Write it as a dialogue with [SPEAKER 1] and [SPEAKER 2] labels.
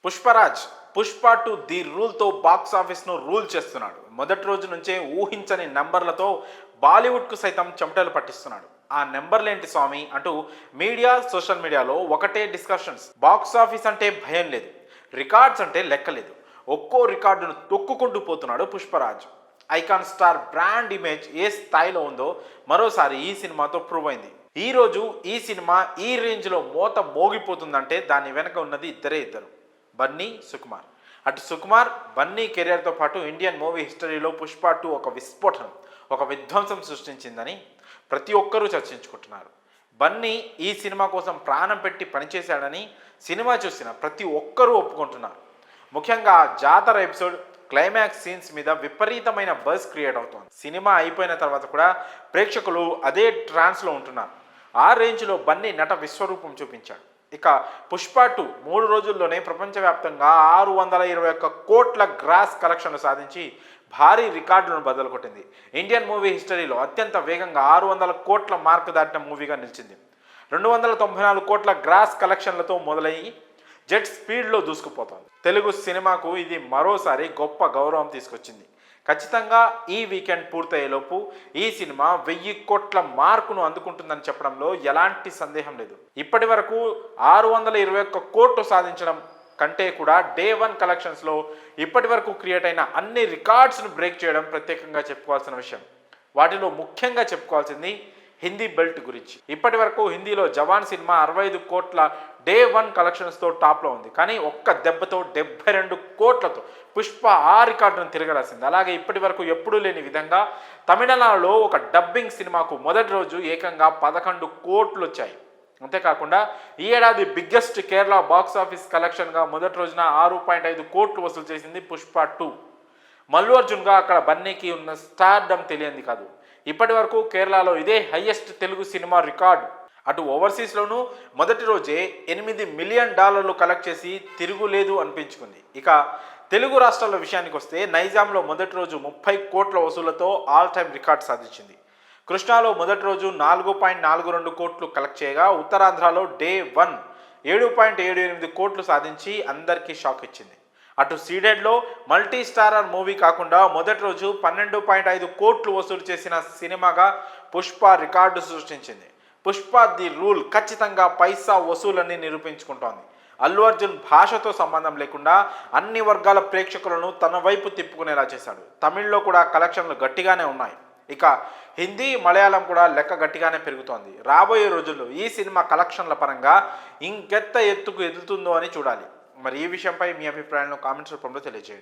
[SPEAKER 1] Pushparaj Pushpa 2 the రూల్తో box ఆఫీస్ను rule చేస్తున్నాడు. మొదటి రోజు నుంచే ఊహించని నెంబర్లతో బాలీవుడ్కు సైతం చెమటలు పట్టిస్తున్నాడు. ఆ నెంబర్లేంటి స్వామి అంటూ మీడియా సోషల్ మీడియాలో ఒకటే డిస్కషన్స్. బాక్స్ ఆఫీస్ అంటే భయం లేదు, రికార్డ్స్ అంటే లెక్కలేదు. ఒక్కో రికార్డును తొక్కుకుంటూ పోతున్నాడు Pushparaj. Icon star brand image ఏ స్థాయిలో ఉందో మరోసారి ఈ సినిమాతో ప్రూవ్ అయింది. ఈ రోజు ఈ సినిమా ఈ రేంజ్లో మోత మోగిపోతుందంటే దాని వెనక ఉన్నది ఇద్దరు, బన్నీ, సుకుమార్. అటు సుకుమార్, బన్నీ కెరియర్తో పాటు ఇండియన్ మూవీ హిస్టరీలో పుష్ప 2 ఒక విస్ఫోటనం, ఒక విధ్వంసం సృష్టించిందని ప్రతి ఒక్కరూ చర్చించుకుంటున్నారు. బన్నీ ఈ సినిమా కోసం ప్రాణం పెట్టి పనిచేశాడని సినిమా చూసిన ప్రతి ఒక్కరూ ఒప్పుకుంటున్నారు. ముఖ్యంగా జాతర ఎపిసోడ్ క్లైమాక్స్ సీన్స్ మీద విపరీతమైన బజ్ క్రియేట్ అవుతోంది. సినిమా అయిపోయిన తర్వాత కూడా ప్రేక్షకులు అదే ట్రాన్స్లో ఉంటున్నారు. ఆ రేంజ్లో బన్నీ నట విశ్వరూపం చూపించాడు. ఇక పుష్ప 2 3 రోజుల్లోనే ప్రపంచవ్యాప్తంగా 621 కోట్ల గ్రాస్ కలెక్షన్లు సాధించి భారీ రికార్డులను బదలుకొట్టింది. ఇండియన్ మూవీ హిస్టరీలో అత్యంత వేగంగా 600 కోట్ల మార్క్ దాటిన మూవీగా నిలిచింది. 294 కోట్ల గ్రాస్ కలెక్షన్లతో మొదలయ్యి జెట్ స్పీడ్లో దూసుకుపోతోంది. తెలుగు సినిమాకు ఇది మరోసారి గొప్ప గౌరవం తీసుకొచ్చింది. ఖచ్చితంగా ఈ వీకెండ్ పూర్తయ్యేలోపు ఈ సినిమా 1000 కోట్ల మార్కును అందుకుంటుందని చెప్పడంలో ఎలాంటి సందేహం లేదు. ఇప్పటి వరకు 621 కోట్లు సాధించడం కంటే కూడా డే 1 కలెక్షన్స్లో ఇప్పటి వరకు క్రియేట్ అయిన అన్ని రికార్డ్స్ను బ్రేక్ చేయడం ప్రత్యేకంగా చెప్పుకోవాల్సిన విషయం. వాటిలో ముఖ్యంగా చెప్పుకోవాల్సింది హిందీ బెల్ట్ గురించి. ఇప్పటి వరకు హిందీలో జవాన్ సినిమా 65 కోట్ల డే 1 కలెక్షన్స్తో టాప్లో ఉంది. కానీ ఒక్క దెబ్బతో 72 కోట్లతో పుష్ప ఆ రికార్డును తిరగరాసింది. అలాగే ఇప్పటి వరకు ఎప్పుడూ లేని విధంగా తమిళనాడులో ఒక డబ్బింగ్ సినిమాకు మొదటి రోజు ఏకంగా 11 కోట్లు వచ్చాయి. అంతేకాకుండా ఈ ఏడాది బిగ్గెస్ట్ కేరళ బాక్స్ ఆఫీస్ కలెక్షన్గా మొదటి రోజున 6.5 కోట్లు వసూలు చేసింది పుష్ప 2. మల్లు అర్జున్గా అక్కడ బన్నీకి ఉన్న స్టార్డమ్ తెలియంది కాదు. ఇప్పటి వరకు కేరళలో ఇదే హైయెస్ట్ తెలుగు సినిమా రికార్డు. అటు ఓవర్సీస్లోనూ మొదటి రోజే $8 మిలియన్ కలెక్ట్ చేసి తిరుగులేదు అనిపించుకుంది. ఇక తెలుగు రాష్ట్రాల విషయానికి వస్తే నైజాంలో మొదటి రోజు 30 కోట్ల వసూళ్లతో ఆల్ టైమ్ రికార్డ్ సాధించింది. కృష్ణాలో మొదటి రోజు 4.42 కోట్లు కలెక్ట్ చేయగా ఉత్తరాంధ్రలో డే 1 7.78 కోట్లు సాధించి అందరికీ షాక్ ఇచ్చింది. అటు సీడెడ్లో మల్టీ స్టారర్ మూవీ కాకుండా మొదటి రోజు 12.5 కోట్లు వసూలు చేసిన సినిమాగా పుష్ప రికార్డు సృష్టించింది. పుష్ప ది రూల్ ఖచ్చితంగా పైసా వసూలని నిరూపించుకుంటోంది. అల్లు అర్జున్ భాషతో సంబంధం లేకుండా అన్ని వర్గాల ప్రేక్షకులను తన వైపు తిప్పుకునేలా చేశాడు. తమిళ్లో కూడా కలెక్షన్లు గట్టిగానే ఉన్నాయి. ఇక హిందీ, మలయాళం కూడా లెక్క గట్టిగానే పెరుగుతోంది. రాబోయే రోజుల్లో ఈ సినిమా కలెక్షన్ల పరంగా ఇంకెంత ఎత్తుకు ఎదుగుతుందో అని చూడాలి. మరి ఈ విషయంపై మీ అభిప్రాయాలను కామెంట్స్ రూపంలో తెలియజేయండి.